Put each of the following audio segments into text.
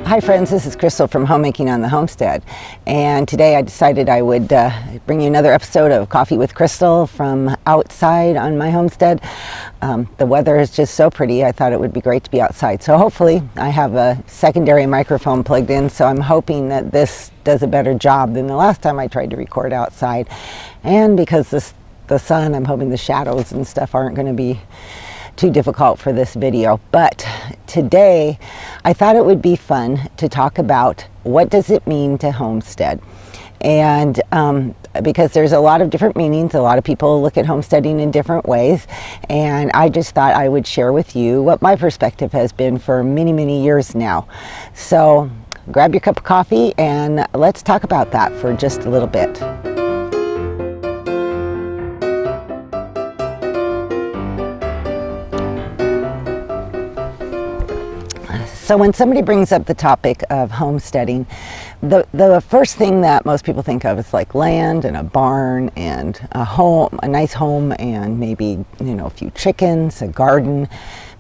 Hi friends, this is Crystal from Homemaking on the Homestead, and today I decided I would bring you another episode of Coffee with Crystal from outside on my homestead. The weather is just so pretty, I thought it would be great to be outside. So hopefully I have a secondary microphone plugged in, so I'm hoping that this does a better job than the last time I tried to record outside. And because the sun, I'm hoping the shadows and stuff aren't going to be too difficult for this video. But today I thought it would be fun to talk about what does it mean to homestead. And because there's a lot of different meanings, a lot of people look at homesteading in different ways, and I just thought I would share with you what my perspective has been for many years now. So grab your cup of coffee and let's talk about that for just a little bit. So when somebody brings up the topic of homesteading, the first thing that most people think of is like land and a barn and a home, a nice home, and maybe, a few chickens, a garden,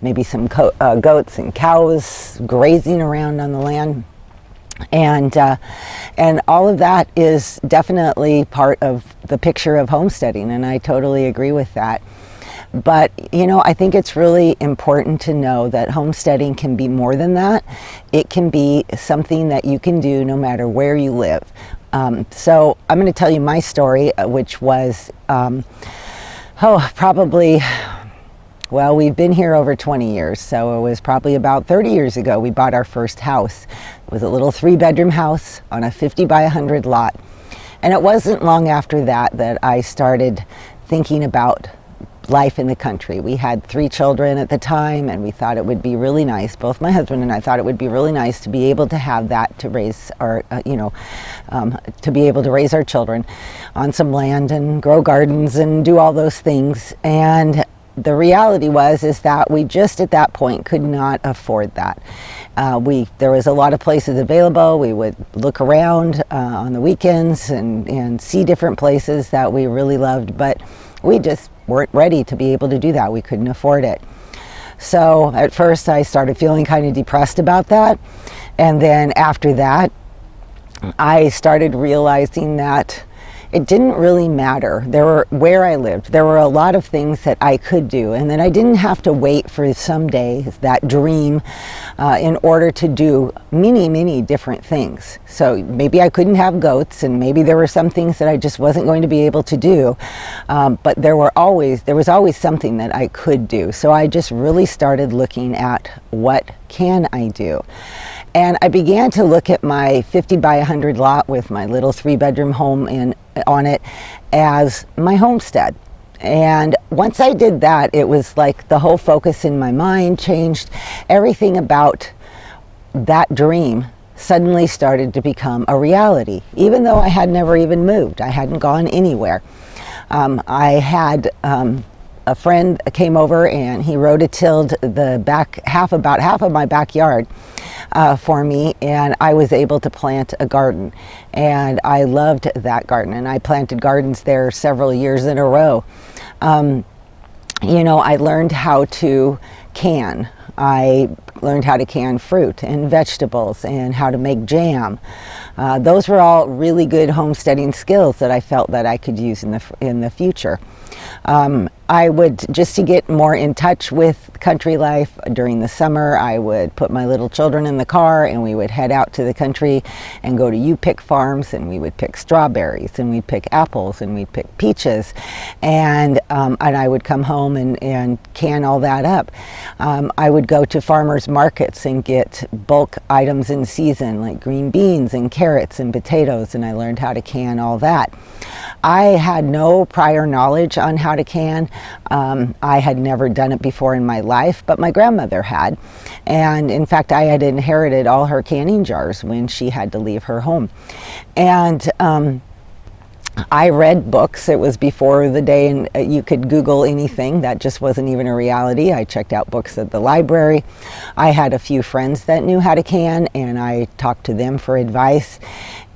maybe some goats and cows grazing around on the land. And all of that is definitely part of the picture of homesteading, and I totally agree with that. But, I think it's really important to know that homesteading can be more than that. It can be something that you can do no matter where you live. So I'm going to tell you my story, which was, we've been here over 20 years. So it was probably about 30 years ago we bought our first house. It was a little 3-bedroom house on a 50 by 100 lot. And it wasn't long after that I started thinking about life in the country. We had 3 children at the time, and we thought it would be really nice, both my husband and I thought it would be really nice to be able to have that to raise our, to be able to raise our children on some land and grow gardens and do all those things. And the reality is that we just at that point could not afford that. There was a lot of places available. We would look around on the weekends and see different places that we really loved, but we just weren't ready to be able to do that. We couldn't afford it. So at first I started feeling kind of depressed about that. And then after that, I started realizing that it didn't really matter. Where I lived, there were a lot of things that I could do, and that I didn't have to wait for someday that dream in order to do many different things. So maybe I couldn't have goats, and maybe there were some things that I just wasn't going to be able to do, but there was always something that I could do. So I just really started looking at what can I do. And I began to look at my 50 by 100 lot with my little 3-bedroom home on it as my homestead. And once I did that, it was like the whole focus in my mind changed. Everything about that dream suddenly started to become a reality, even though I had never even moved. I hadn't gone anywhere. I had a friend came over and he rototilled about half of my backyard for me, and I was able to plant a garden, and I loved that garden, and I planted gardens there several years in a row. I learned how to can. I learned how to can fruit and vegetables and how to make jam. Those were all really good homesteading skills that I felt that I could use in the future. I would, just to get more in touch with country life during the summer, I would put my little children in the car and we would head out to the country and go to you-pick farms, and we would pick strawberries and we'd pick apples and we'd pick peaches, and I would come home and can all that up. I would go to farmers markets and get bulk items in season like green beans and carrots and potatoes, and I learned how to can all that. I had no prior knowledge on how to can. I had never done it before in my life, but my grandmother had. And in fact, I had inherited all her canning jars when she had to leave her home. And I read books. It was before the day and you could Google anything. That just wasn't even a reality. I checked out books at the library. I had a few friends that knew how to can, and I talked to them for advice,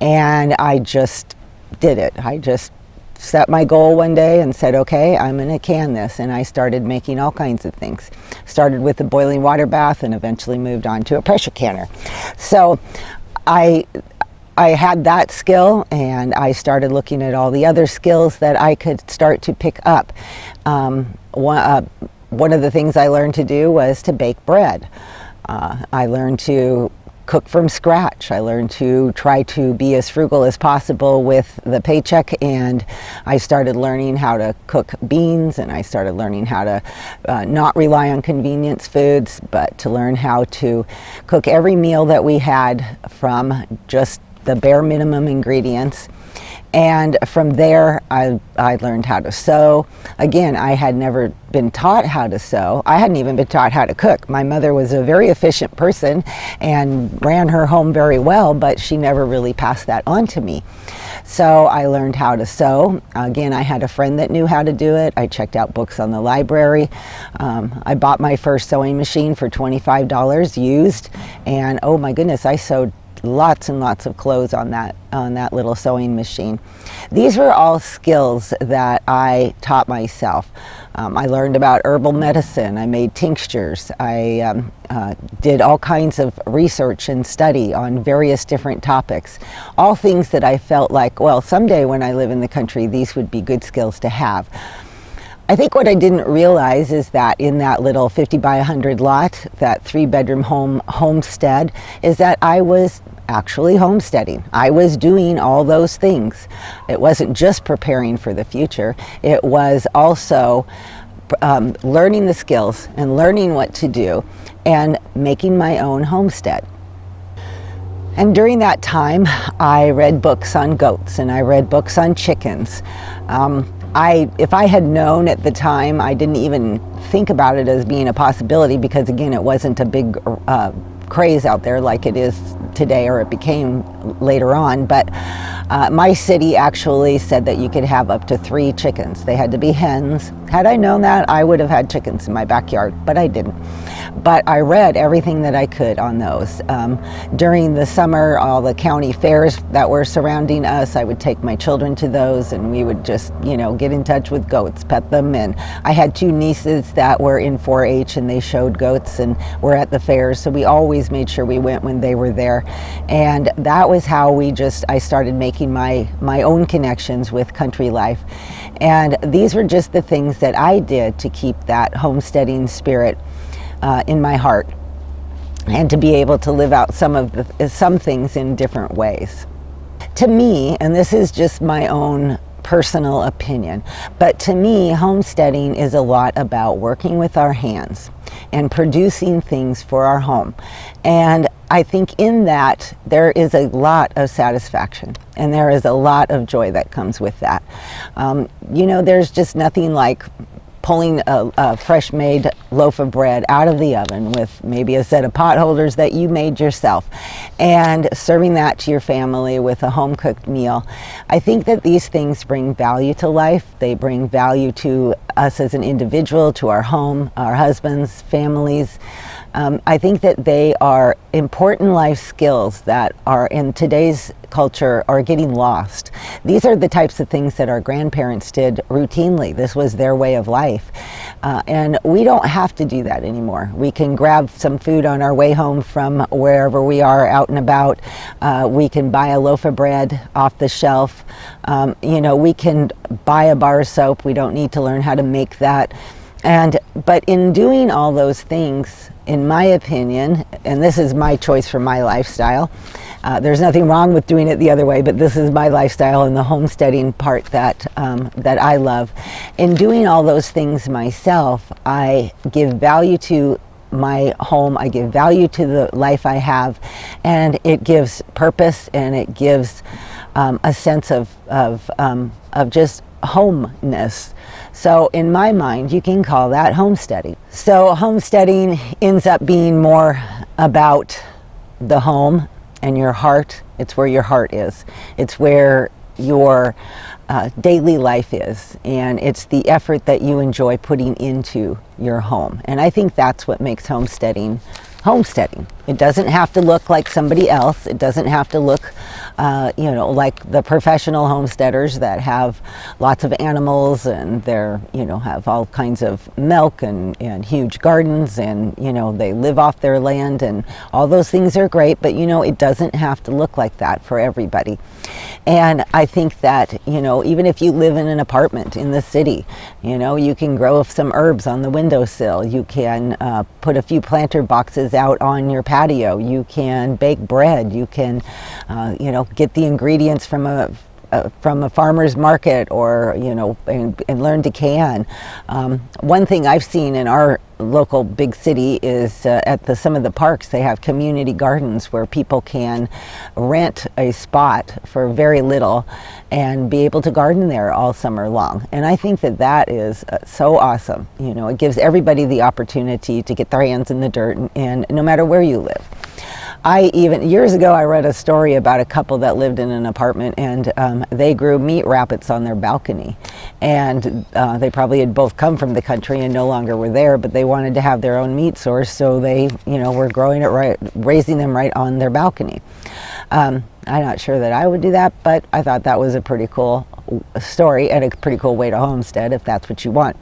and I just did it. I just set my goal one day and said, okay, I'm going to can this. And I started making all kinds of things. Started with a boiling water bath and eventually moved on to a pressure canner. So I had that skill, and I started looking at all the other skills that I could start to pick up. One of the things I learned to do was to bake bread. I learned to cook from scratch. I learned to try to be as frugal as possible with the paycheck, and I started learning how to cook beans, and I started learning how to not rely on convenience foods, but to learn how to cook every meal that we had from just the bare minimum ingredients. And from there, I learned how to sew. Again, I had never been taught how to sew. I hadn't even been taught how to cook. My mother was a very efficient person and ran her home very well, but she never really passed that on to me. So I learned how to sew. Again, I had a friend that knew how to do it. I checked out books on the library. I bought my first sewing machine for $25 used, and oh my goodness, I sewed lots and lots of clothes on that little sewing machine. These were all skills that I taught myself. I learned about herbal medicine. I made tinctures. I did all kinds of research and study on various different topics. All things that I felt like, well, someday when I live in the country, these would be good skills to have. I think what I didn't realize is that in that little 50 by 100 lot, that 3-bedroom homestead, is that I was actually homesteading. I was doing all those things. It wasn't just preparing for the future. It was also learning the skills and learning what to do and making my own homestead. And during that time, I read books on goats and I read books on chickens. If I had known at the time, I didn't even think about it as being a possibility because, again, it wasn't a big craze out there like it is today, or it became later on. But my city actually said that you could have up to 3 chickens. They had to be hens. Had I known that, I would have had chickens in my backyard, but I didn't. But I read everything that I could on those. During the summer, all the county fairs that were surrounding us, I would take my children to those, and we would just, get in touch with goats, pet them. And I had 2 nieces that were in 4-H, and they showed goats and were at the fairs, so we always made sure we went when they were there. And that was how I started making my own connections with country life. And these were just the things that I did to keep that homesteading spirit in my heart, and to be able to live out some things in different ways. To me, and this is just my own personal opinion, but to me, homesteading is a lot about working with our hands and producing things for our home. And I think in that there is a lot of satisfaction and there is a lot of joy that comes with that. There's just nothing like pulling a fresh made loaf of bread out of the oven with maybe a set of pot holders that you made yourself and serving that to your family with a home cooked meal. I think that these things bring value to life. They bring value to us as an individual, to our home, our husbands, families. I think that they are important life skills that are in today's culture are getting lost. These are the types of things that our grandparents did routinely. This was their way of life. And we don't have to do that anymore. We can grab some food on our way home from wherever we are out and about. We can buy a loaf of bread off the shelf. We can buy a bar of soap. We don't need to learn how to make that. But in doing all those things, in my opinion, and this is my choice for my lifestyle, there's nothing wrong with doing it the other way, but this is my lifestyle and the homesteading part that I love. In doing all those things myself, I give value to my home, I give value to the life I have, and it gives purpose and it gives a sense of just homeness. So in my mind, you can call that homesteading. So homesteading ends up being more about the home and your heart. It's where your heart is. It's where your daily life is. And it's the effort that you enjoy putting into your home. And I think that's what makes homesteading homesteading. It doesn't have to look like somebody else. It doesn't have to look, like the professional homesteaders that have lots of animals and they're, have all kinds of milk and huge gardens and, they live off their land, and all those things are great, but, it doesn't have to look like that for everybody. And I think that, even if you live in an apartment in the city, you can grow some herbs on the windowsill. You can put a few planter boxes out on your patio. You can bake bread. You can, get the ingredients from a farmer's market, or and learn to can. One thing I've seen in our local big city is at some of the parks, they have community gardens where people can rent a spot for very little and be able to garden there all summer long. And I think that is so awesome. It gives everybody the opportunity to get their hands in the dirt, and no matter where you live. Years ago, I read a story about a couple that lived in an apartment, and they grew meat rabbits on their balcony. And they probably had both come from the country and no longer were there, but they wanted to have their own meat source, so they, were raising them right on their balcony. I'm not sure that I would do that, but I thought that was a pretty cool story and a pretty cool way to homestead if that's what you want.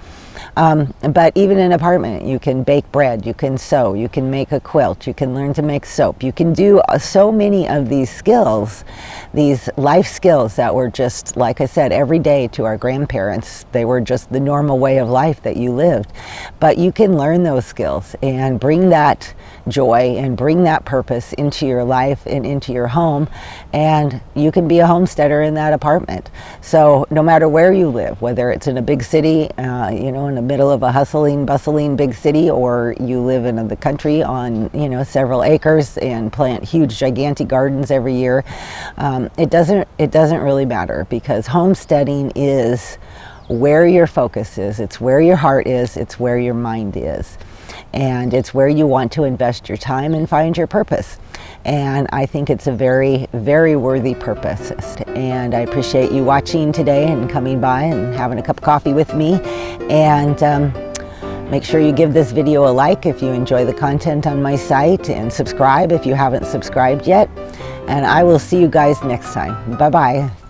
But even in an apartment, you can bake bread, you can sew, you can make a quilt, you can learn to make soap. You can do so many of these skills, these life skills that were just, like I said, every day to our grandparents. They were just the normal way of life that you lived. But you can learn those skills and bring that joy and bring that purpose into your life and into your home, and you can be a homesteader in that apartment. So no matter where you live, whether it's in a big city, in the middle of a hustling, bustling big city, or you live in the country on, several acres and plant huge, gigantic gardens every year, it doesn't really matter, because homesteading is where your focus is. It's where your heart is. It's where your mind is. And it's where you want to invest your time and find your purpose. And I think it's a very, very worthy purpose. And I appreciate you watching today and coming by and having a cup of coffee with me. And make sure you give this video a like if you enjoy the content on my site, and subscribe if you haven't subscribed yet. And I will see you guys next time. Bye-bye.